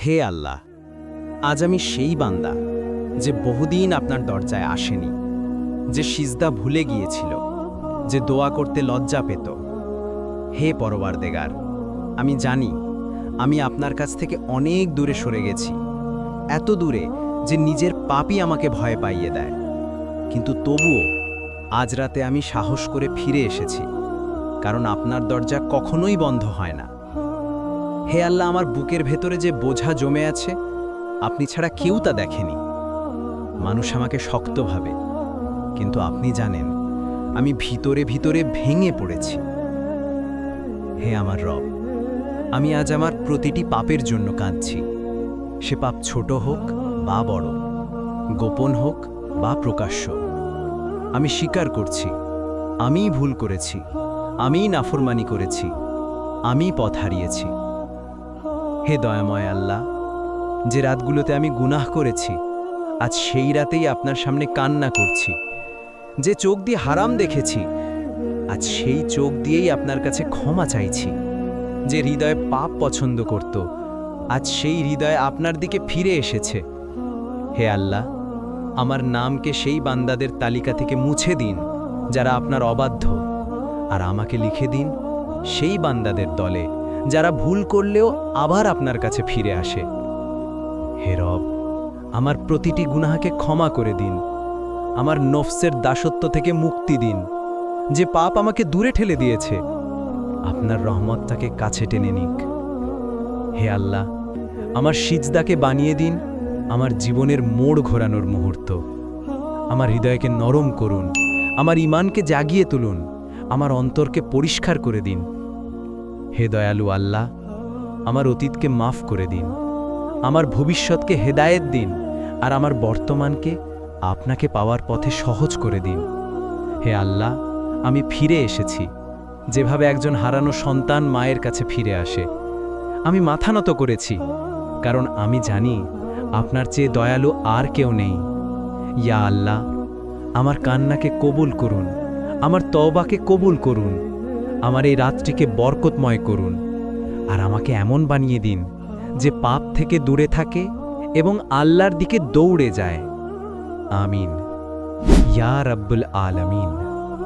হে আল্লাহ, আজ আমি সেই বান্দা যে বহুদিন আপনার দরজায় আসেনি, যে সিজদা ভুলে গিয়েছিল, যে দোয়া করতে লজ্জা পেত। হে পরওয়ারদেগার, আমি জানি আমি আপনার কাছ থেকে অনেক দূরে সরে গেছি, এত দূরে যে নিজের পাপই আমাকে ভয় পাইয়ে দেয়। কিন্তু তবুও আজ রাতে আমি সাহস করে ফিরে এসেছি, কারণ আপনার দরজা কখনোই বন্ধ হয় না। হে আল্লাহ, আমার বুকের ভেতরে যে বোঝা জমে আছে, আপনি ছাড়া কেউ তা দেখেনি। মানুষ আমাকে শক্ত ভাবে, কিন্তু আপনি জানেন আমি ভিতরে ভিতরে ভেঙে পড়েছি। হে আমার রব, আমি আজ আমার প্রতিটি পাপের জন্য কাঁদছি। সে পাপ ছোট হোক বা বড়, গোপন হোক বা প্রকাশ্য। আমি স্বীকার করছি আমিই ভুল করেছি, আমিই নাফরমানি করেছি, আমিই পথ হারিয়েছি। হে দয়াময় আল্লাহ, যে রাতগুলোতে আমি গুনাহ করেছি, আজ সেই রাতেই আপনার সামনে কান্না করছি। যে চোখ দিয়ে হারাম দেখেছি, আজ সেই চোখ দিয়েই আপনার কাছে ক্ষমা চাইছি। যে হৃদয়ে পাপ পছন্দ করত, আজ সেই হৃদয়ে আপনার দিকে ফিরে এসেছে। হে আল্লাহ, আমার নামকে সেই বান্দাদের তালিকা থেকে মুছে দিন যারা আপনার অবাধ্য, আর আমাকে লিখে দিন সেই বান্দাদের দলে যারা ভুল করলেও আবার আপনার কাছে ফিরে আসে। হে রব, আমার প্রতিটি গুনাহকে ক্ষমা করে দিন, আমার নফসের দাসত্ব থেকে মুক্তি দিন। যে পাপ আমাকে দূরে ঠেলে দিয়েছে, আপনার রহমত তাকে কাছে টেনে নিক। হে আল্লাহ, আমার সিজদাকে বানিয়ে দিন আমার জীবনের মোড় ঘোরানোর মুহূর্ত। আমার হৃদয়কে নরম করুন, আমার ঈমানকে জাগিয়ে তুলুন, আমার অন্তরকে পরিষ্কার করে দিন। হে দয়ালু আল্লাহ, আমার অতীতকে মাফ করে দিন, আমার ভবিষ্যৎকে হেদায়েত দিন, আর আমার বর্তমানকে আপনাকে পাওয়ার পথে সহজ করে দিন। হে আল্লাহ, আমি ফিরে এসেছি, যেভাবে একজন হারানো সন্তান মায়ের কাছে ফিরে আসে। আমি মাথা নত করেছি, কারণ আমি জানি আপনার চেয়ে দয়ালু আর কেউ নেই। ইয়া আল্লাহ, আমার কান্নাকে কবুল করুন, আমার তওবাকে কবুল করুন, আমার এই রাতটিকে বরকতময় করুন, আর আমাকে এমন বানিয়ে দিন যে পাপ থেকে দূরে থাকে এবং আল্লাহর দিকে দৌড়ে যায়। আমিন ইয়া রাব্বুল আলামিন।